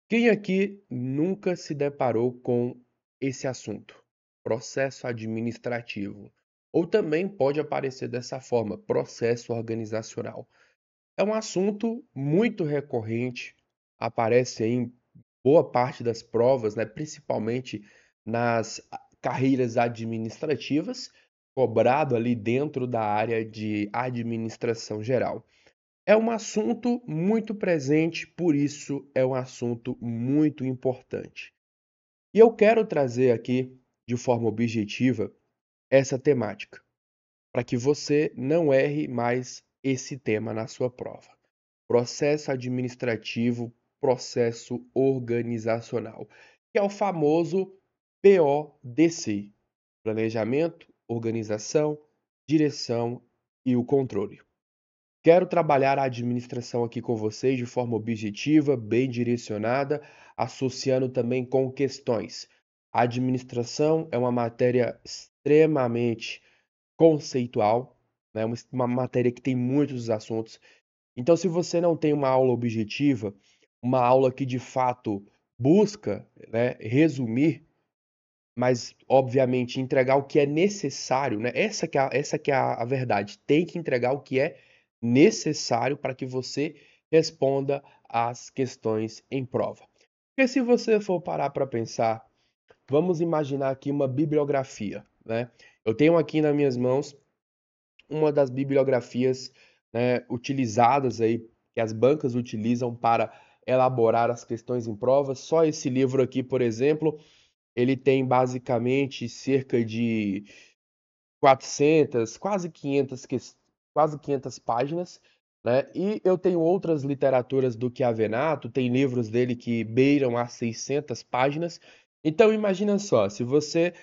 Quem aqui nunca se deparou com esse assunto? Processo administrativo. Ou também pode aparecer dessa forma, processo organizacional. É um assunto muito recorrente, aparece aí em boa parte das provas, né, principalmente nas carreiras administrativas, cobrado ali dentro da área de administração geral. É um assunto muito presente, por isso é um assunto muito importante. E eu quero trazer aqui, de forma objetiva, essa temática, para que você não erre mais esse tema na sua prova. Processo administrativo, processo organizacional, que é o famoso PODC: planejamento, organização, direção e o controle. Quero trabalhar a administração aqui com vocês de forma objetiva, bem direcionada, associando também com questões. A administração é uma matéria extremamente conceitual, né? Uma matéria que tem muitos assuntos. Então, se você não tem uma aula objetiva, uma aula que de fato busca, né, resumir, mas obviamente entregar o que é necessário, né? Essa que é a verdade. Tem que entregar o que é necessário para que você responda às questões em prova. Porque se você for parar para pensar, vamos imaginar aqui uma bibliografia, né? Eu tenho aqui nas minhas mãos uma das bibliografias, né, utilizadas aí, que as bancas utilizam para elaborar as questões em prova. Só esse livro aqui, por exemplo, ele tem basicamente cerca de 400, quase 500 páginas, né? E eu tenho outras literaturas do Chiavenato, tem livros dele que beiram as 600 páginas. Então imagina só, se você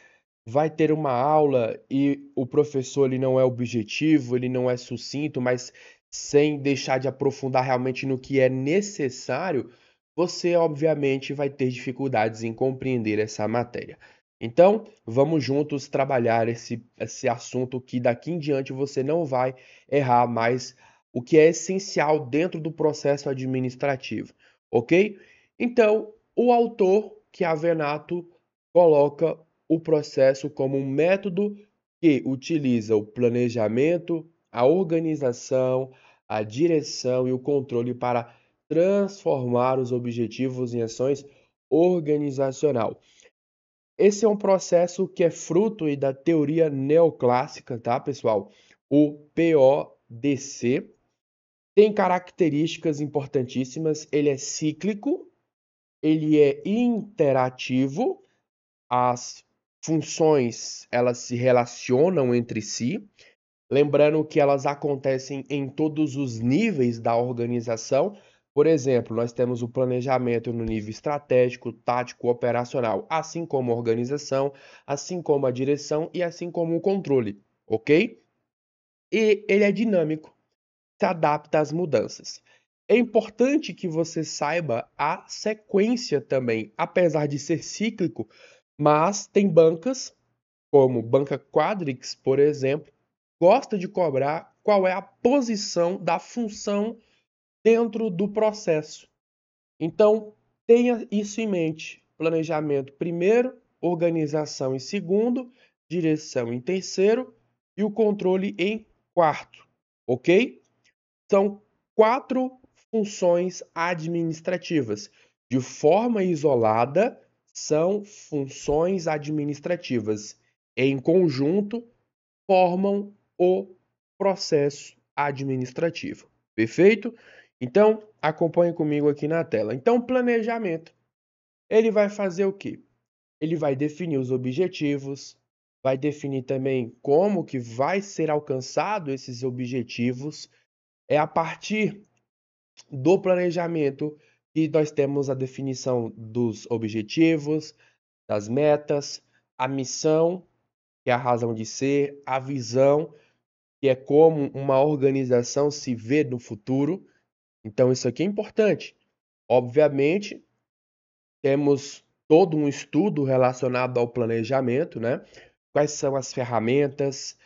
vai ter uma aula e o professor ele não é objetivo, ele não é sucinto, mas sem deixar de aprofundar realmente no que é necessário, você obviamente vai ter dificuldades em compreender essa matéria. Então, vamos juntos trabalhar esse assunto que daqui em diante você não vai errar mais o que é essencial dentro do processo administrativo, ok? Então, o autor, Chiavenato, coloca o processo como um método que utiliza o planejamento, a organização, a direção e o controle para transformar os objetivos em ações organizacional. Esse é um processo que é fruto aí da teoria neoclássica, tá, pessoal? O PODC tem características importantíssimas, ele é cíclico, ele é interativo, as funções elas se relacionam entre si, lembrando que elas acontecem em todos os níveis da organização. Por exemplo, nós temos o planejamento no nível estratégico, tático, operacional, assim como a organização, assim como a direção e assim como o controle, ok? E ele é dinâmico, se adapta às mudanças. É importante que você saiba a sequência também, apesar de ser cíclico, mas tem bancas, como Banca Quadrix, por exemplo, gosta de cobrar qual é a posição da função dentro do processo. Então, tenha isso em mente. Planejamento primeiro, organização em segundo, direção em terceiro e o controle em quarto, ok? São 4 funções administrativas. De forma isolada, são funções administrativas. Em conjunto, formam o processo administrativo. Perfeito? Então, acompanhe comigo aqui na tela. Então, planejamento. Ele vai fazer o quê? Ele vai definir os objetivos, vai definir também como que vai ser alcançado esses objetivos. É a partir do planejamento que nós temos a definição dos objetivos, das metas, a missão, que é a razão de ser, a visão, que é como uma organização se vê no futuro. Então, isso aqui é importante. Obviamente, temos todo um estudo relacionado ao planejamento, né? Quais são as ferramentas,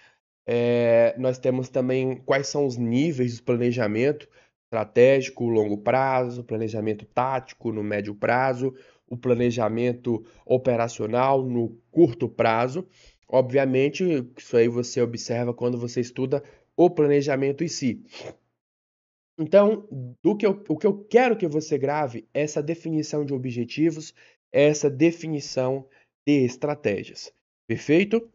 nós temos também quais são os níveis de planejamento. estratégico, longo prazo, planejamento tático no médio prazo, o planejamento operacional no curto prazo. Obviamente, isso aí você observa quando você estuda o planejamento em si. Então, o que eu quero que você grave é essa definição de objetivos, essa definição de estratégias. Perfeito?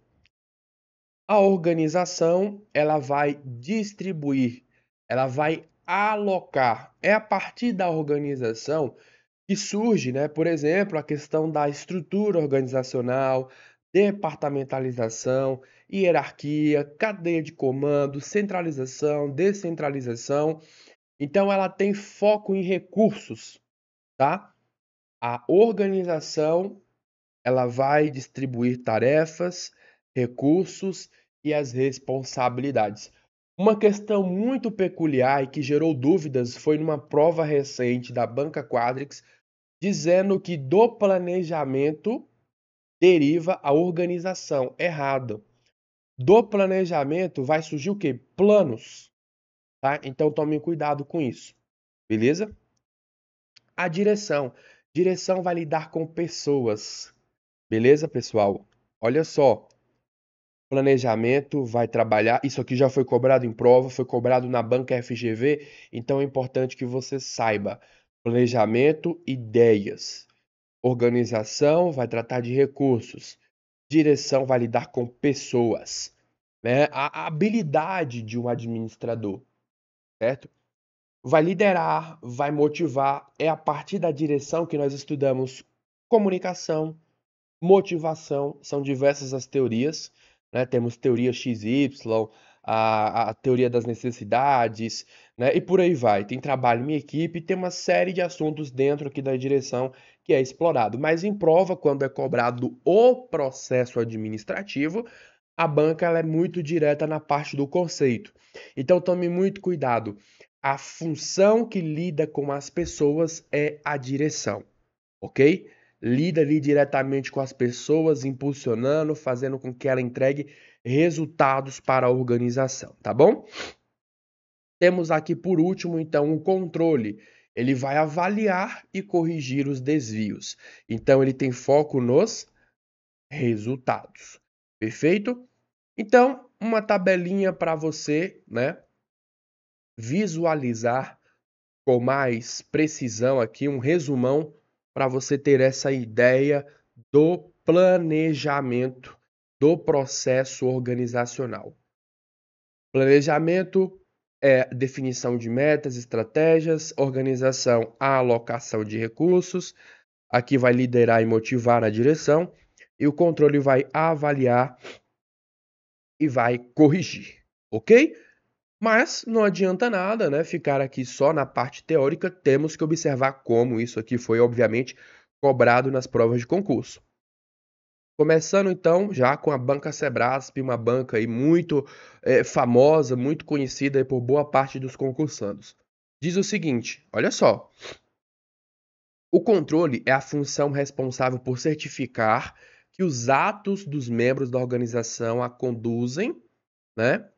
A organização, ela vai distribuir, ela vai alocar. É a partir da organização que surge, né, por exemplo, a questão da estrutura organizacional, departamentalização, hierarquia, cadeia de comando, centralização, descentralização. Então, ela tem foco em recursos, tá? A organização, ela vai distribuir tarefas, recursos e as responsabilidades. Uma questão muito peculiar e que gerou dúvidas foi numa prova recente da Banca Quadrix, dizendo que do planejamento deriva a organização. Errado. Do planejamento vai surgir o quê? Planos, tá? Então tome cuidado com isso, beleza? A direção. Direção vai lidar com pessoas. Beleza, pessoal? Olha só. Planejamento vai trabalhar. Isso aqui já foi cobrado em prova, foi cobrado na banca FGV, então é importante que você saiba. Planejamento, ideias. Organização vai tratar de recursos. Direção vai lidar com pessoas, né? A habilidade de um administrador, certo? Vai liderar, vai motivar. É a partir da direção que nós estudamos comunicação, motivação, são diversas as teorias, né? Temos teoria XY, a teoria das necessidades, né? E por aí vai. Tem trabalho em equipe, tem uma série de assuntos dentro aqui da direção que é explorado. Mas em prova, quando é cobrado o processo administrativo, a banca ela é muito direta na parte do conceito. Então tome muito cuidado. A função que lida com as pessoas é a direção, ok? Lida ali diretamente com as pessoas, impulsionando, fazendo com que ela entregue resultados para a organização, tá bom? Temos aqui por último, então, o controle. Ele vai avaliar e corrigir os desvios. Então, ele tem foco nos resultados. Perfeito? Então, uma tabelinha para você, né, visualizar com mais precisão aqui, um resumão para você ter essa ideia do planejamento do processo organizacional. Planejamento é definição de metas, estratégias, organização, a alocação de recursos, aqui vai liderar e motivar na direção, e o controle vai avaliar e vai corrigir, ok? Mas não adianta nada, né, ficar aqui só na parte teórica, temos que observar como isso aqui foi, obviamente, cobrado nas provas de concurso. Começando então já com a banca Sebrasp, uma banca aí muito famosa, muito conhecida aí por boa parte dos concursandos. Diz o seguinte, olha só, o controle é a função responsável por certificar que os atos dos membros da organização a conduzem, né,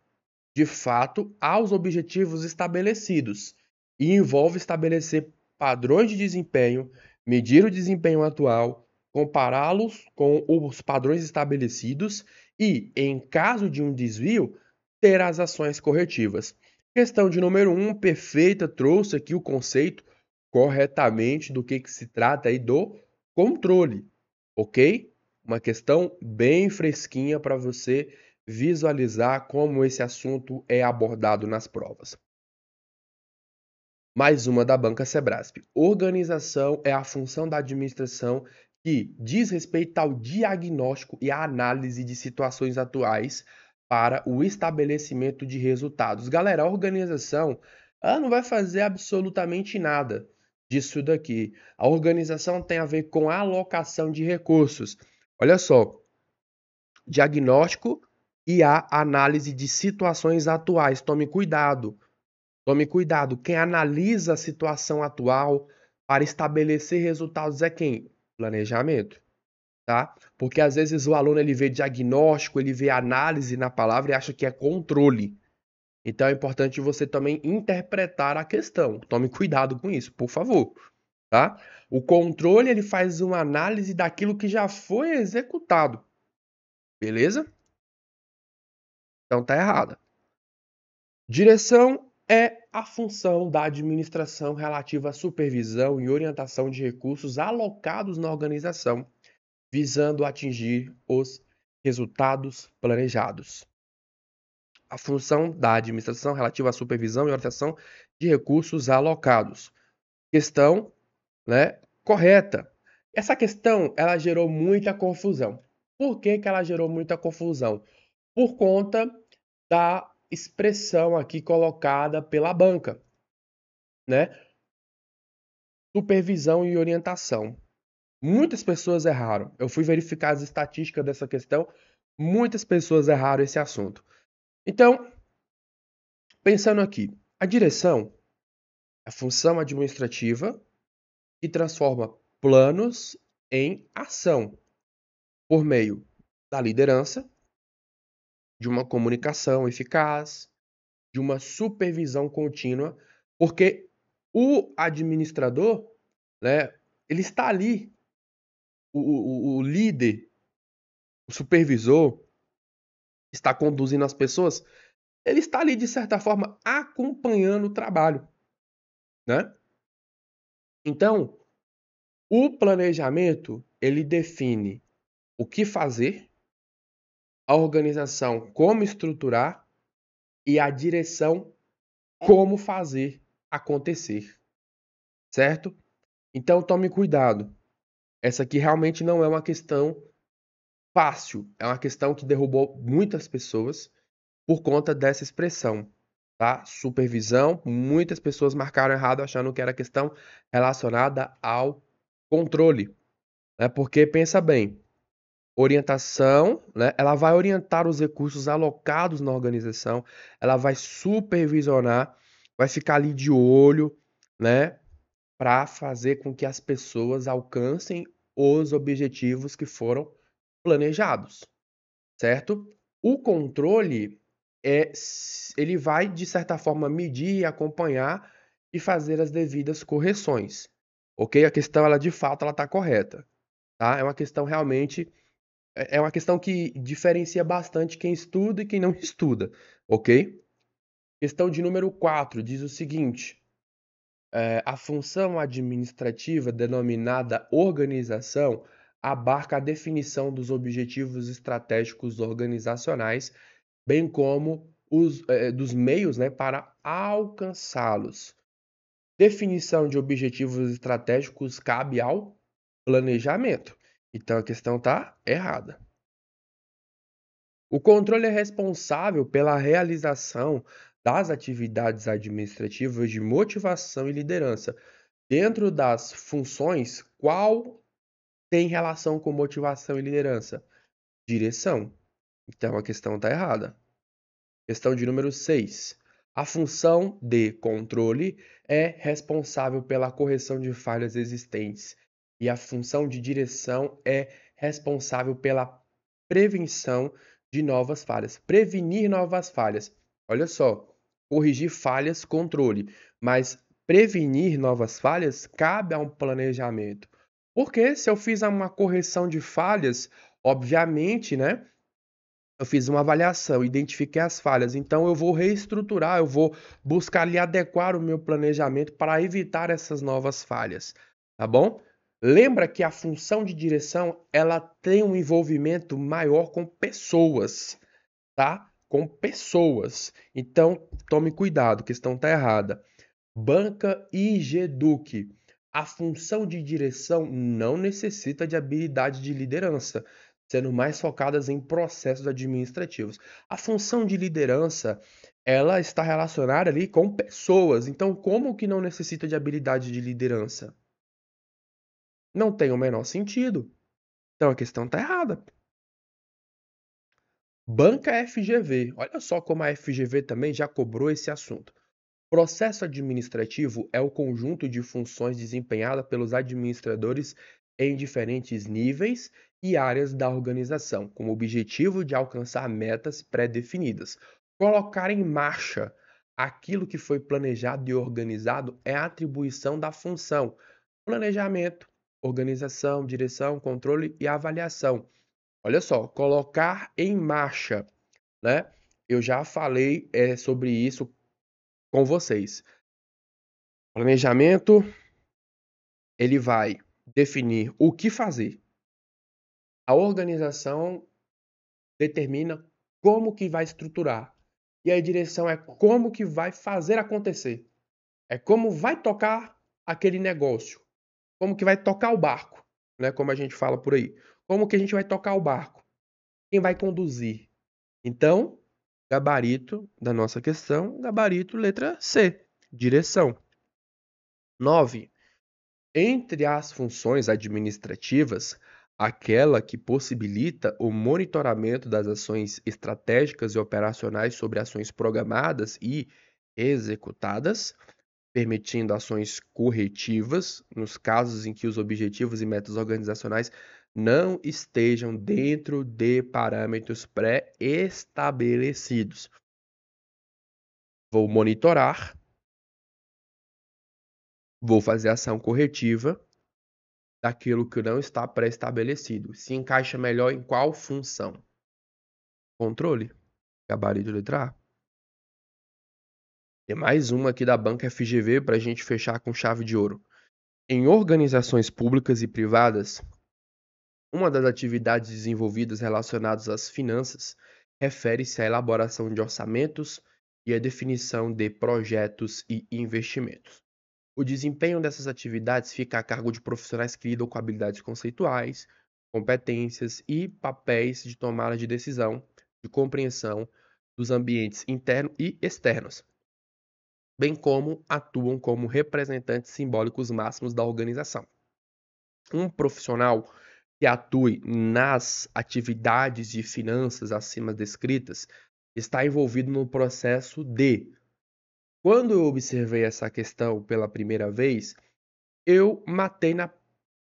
de fato aos objetivos estabelecidos e envolve estabelecer padrões de desempenho, medir o desempenho atual, compará-los com os padrões estabelecidos e, em caso de um desvio, ter as ações corretivas. Questão de número 1, perfeita, trouxe aqui o conceito corretamente do que se trata aí do controle, ok? Uma questão bem fresquinha para você visualizar como esse assunto é abordado nas provas. Mais uma da banca Sebrasp. Organização é a função da administração que diz respeito ao diagnóstico e à análise de situações atuais para o estabelecimento de resultados. Galera, a organização não vai fazer absolutamente nada disso daqui. A organização tem a ver com a alocação de recursos. Olha só, diagnóstico e a análise de situações atuais. Tome cuidado. Tome cuidado. Quem analisa a situação atual para estabelecer resultados é quem? Planejamento, tá? Porque às vezes o aluno ele vê diagnóstico, ele vê análise na palavra e acha que é controle. Então é importante você também interpretar a questão. Tome cuidado com isso, por favor, tá? O controle ele faz uma análise daquilo que já foi executado, beleza? Então tá errada. Direção é a função da administração relativa à supervisão e orientação de recursos alocados na organização, visando atingir os resultados planejados. A função da administração relativa à supervisão e orientação de recursos alocados. Questão, né, correta. Essa questão, ela gerou muita confusão. Por que que ela gerou muita confusão? Por conta da expressão aqui colocada pela banca, né? Supervisão e orientação. Muitas pessoas erraram. Eu fui verificar as estatísticas dessa questão. Muitas pessoas erraram esse assunto. Então, pensando aqui, a direção é a função administrativa que transforma planos em ação por meio da liderança, de uma comunicação eficaz, de uma supervisão contínua, porque o administrador, né, ele está ali, o líder, o supervisor, está conduzindo as pessoas, ele está ali, de certa forma, acompanhando o trabalho, né? Então, o planejamento, ele define o que fazer, a organização como estruturar e a direção como fazer acontecer, certo? Então tome cuidado. Essa aqui realmente não é uma questão fácil, é uma questão que derrubou muitas pessoas por conta dessa expressão, tá? Supervisão, muitas pessoas marcaram errado achando que era questão relacionada ao controle, né? Porque pensa bem, orientação, né? Ela vai orientar os recursos alocados na organização, ela vai supervisionar, vai ficar ali de olho, né? Para fazer com que as pessoas alcancem os objetivos que foram planejados, certo? O controle ele vai de certa forma medir, acompanhar e fazer as devidas correções, ok? A questão ela de fato ela está correta, tá? É uma questão realmente é uma questão que diferencia bastante quem estuda e quem não estuda, ok? Questão de número 4 diz o seguinte: a função administrativa, denominada organização, abarca a definição dos objetivos estratégicos organizacionais, bem como dos meios, né, para alcançá-los. Definição de objetivos estratégicos cabe ao planejamento. Então a questão está errada. O controle é responsável pela realização das atividades administrativas de motivação e liderança. Dentro das funções, qual tem relação com motivação e liderança? Direção. Então a questão está errada. Questão de número 6. A função de controle é responsável pela correção de falhas existentes e a função de direção é responsável pela prevenção de novas falhas. Prevenir novas falhas. Olha só, corrigir falhas, controle, mas prevenir novas falhas cabe a um planejamento. Porque se eu fiz uma correção de falhas, obviamente, né? Eu fiz uma avaliação, identifiquei as falhas, então eu vou reestruturar, eu vou buscar ali adequar o meu planejamento para evitar essas novas falhas, tá bom? Lembra que a função de direção, ela tem um envolvimento maior com pessoas, tá? Com pessoas. Então, tome cuidado, a questão tá errada. Banca e Geduc. A função de direção não necessita de habilidade de liderança, sendo mais focadas em processos administrativos. A função de liderança, ela está relacionada ali com pessoas. Então, como que não necessita de habilidade de liderança? Não tem o menor sentido. Então, a questão está errada. Banca FGV. Olha só como a FGV também já cobrou esse assunto. Processo administrativo é o conjunto de funções desempenhadas pelos administradores em diferentes níveis e áreas da organização, com o objetivo de alcançar metas pré-definidas. Colocar em marcha aquilo que foi planejado e organizado é a atribuição da função planejamento, organização, direção, controle e avaliação. Olha só, colocar em marcha, né? Eu já falei sobre isso com vocês. Planejamento, ele vai definir o que fazer. A organização determina como que vai estruturar. E a direção é como que vai fazer acontecer. É como vai tocar aquele negócio. Como que vai tocar o barco, né? Como a gente fala por aí. Como que a gente vai tocar o barco? Quem vai conduzir? Então, gabarito da nossa questão, gabarito letra C, direção. 9. Entre as funções administrativas, aquela que possibilita o monitoramento das ações estratégicas e operacionais sobre ações programadas e executadas, permitindo ações corretivas nos casos em que os objetivos e metas organizacionais não estejam dentro de parâmetros pré-estabelecidos. Vou monitorar, vou fazer ação corretiva daquilo que não está pré-estabelecido. Se encaixa melhor em qual função? Controle. Gabarito letra A. Tem mais uma aqui da banca FGV para a gente fechar com chave de ouro. Em organizações públicas e privadas, uma das atividades desenvolvidas relacionadas às finanças refere-se à elaboração de orçamentos e à definição de projetos e investimentos. O desempenho dessas atividades fica a cargo de profissionais que lidam com habilidades conceituais, competências e papéis de tomada de decisão, de compreensão dos ambientes internos e externos, bem como atuam como representantes simbólicos máximos da organização. Um profissional que atue nas atividades de finanças acima descritas está envolvido no processo de. Quando eu observei essa questão pela primeira vez, eu matei na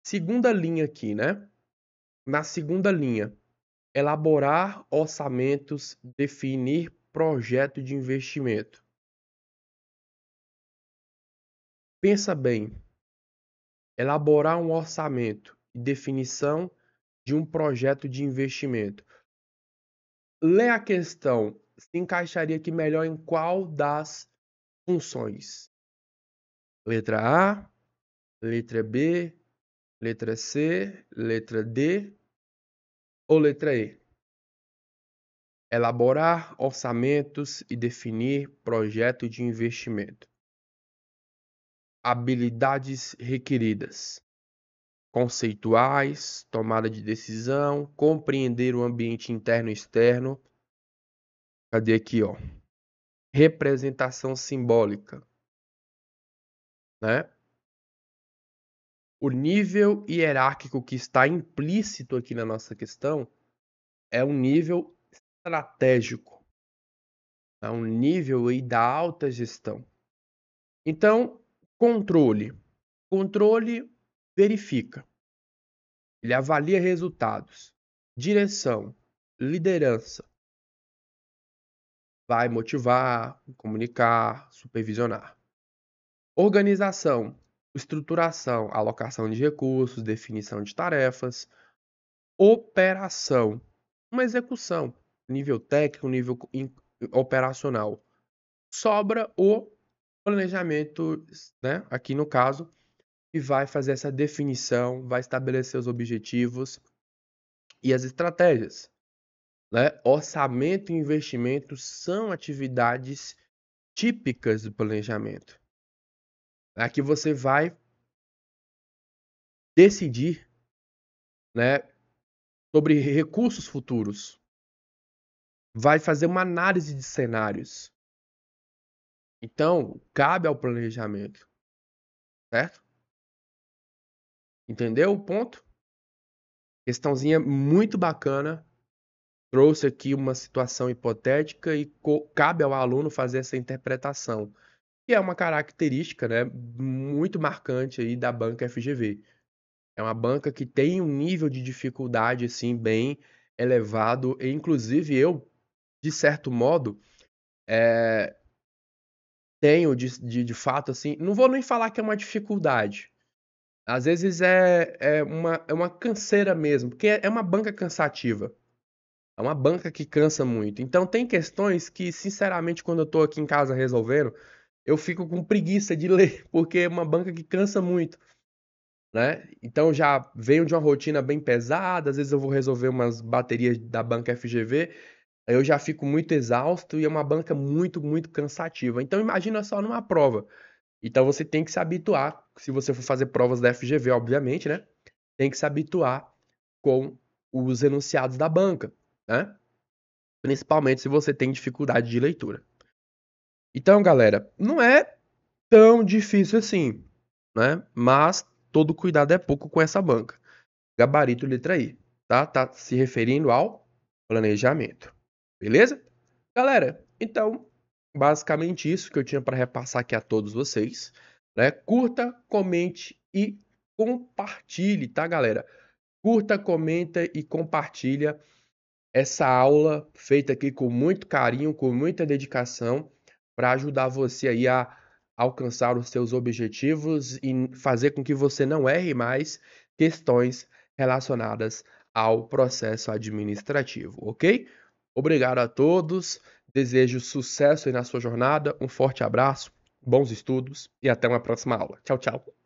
segunda linha aqui, né? Na segunda linha, elaborar orçamentos, definir projeto de investimento. Pensa bem, elaborar um orçamento e definição de um projeto de investimento. Lê a questão, se encaixaria aqui melhor em qual das funções? Letra A, letra B, letra C, letra D ou letra E? Elaborar orçamentos e definir projeto de investimento. Habilidades requeridas: conceituais, tomada de decisão, compreender o ambiente interno e externo. Cadê aqui, ó? Representação simbólica, né? O nível hierárquico que está implícito aqui na nossa questão é um nível estratégico, é um nível aí da alta gestão. Então, controle. Controle verifica, ele avalia resultados. Direção, liderança, vai motivar, comunicar, supervisionar. Organização, estruturação, alocação de recursos, definição de tarefas. Operação, uma execução, nível técnico, nível operacional. Sobra o planejamento, né? Aqui no caso, que vai fazer essa definição, vai estabelecer os objetivos e as estratégias, né? Orçamento e investimento são atividades típicas do planejamento. Aqui você vai decidir, né, sobre recursos futuros, vai fazer uma análise de cenários. Então, cabe ao planejamento, certo? Entendeu o ponto? Questãozinha muito bacana. Trouxe aqui uma situação hipotética e cabe ao aluno fazer essa interpretação, que é uma característica, né, muito marcante aí da banca FGV. É uma banca que tem um nível de dificuldade assim bem elevado, e inclusive eu, de certo modo, tenho de fato, assim, não vou nem falar que é uma dificuldade. Às vezes é uma canseira mesmo, porque é uma banca cansativa. É uma banca que cansa muito. Então tem questões que, sinceramente, quando eu tô aqui em casa resolvendo, eu fico com preguiça de ler, porque é uma banca que cansa muito, né? Então já venho de uma rotina bem pesada, às vezes eu vou resolver umas baterias da banca FGV, aí eu já fico muito exausto e é uma banca muito, muito cansativa. Então imagina só numa prova. Então você tem que se habituar, se você for fazer provas da FGV, obviamente, né? Tem que se habituar com os enunciados da banca, né? Principalmente se você tem dificuldade de leitura. Então, galera, não é tão difícil assim, né? Mas todo cuidado é pouco com essa banca. Gabarito letra I, tá? Tá se referindo ao planejamento. Beleza? Galera, então, basicamente isso que eu tinha para repassar aqui a todos vocês, né? Curta, comente e compartilhe, tá, galera? Curta, comenta e compartilha essa aula feita aqui com muito carinho, com muita dedicação, para ajudar você aí a alcançar os seus objetivos e fazer com que você não erre mais questões relacionadas ao processo administrativo, ok? Obrigado a todos, desejo sucesso aí na sua jornada, um forte abraço, bons estudos e até uma próxima aula. Tchau, tchau.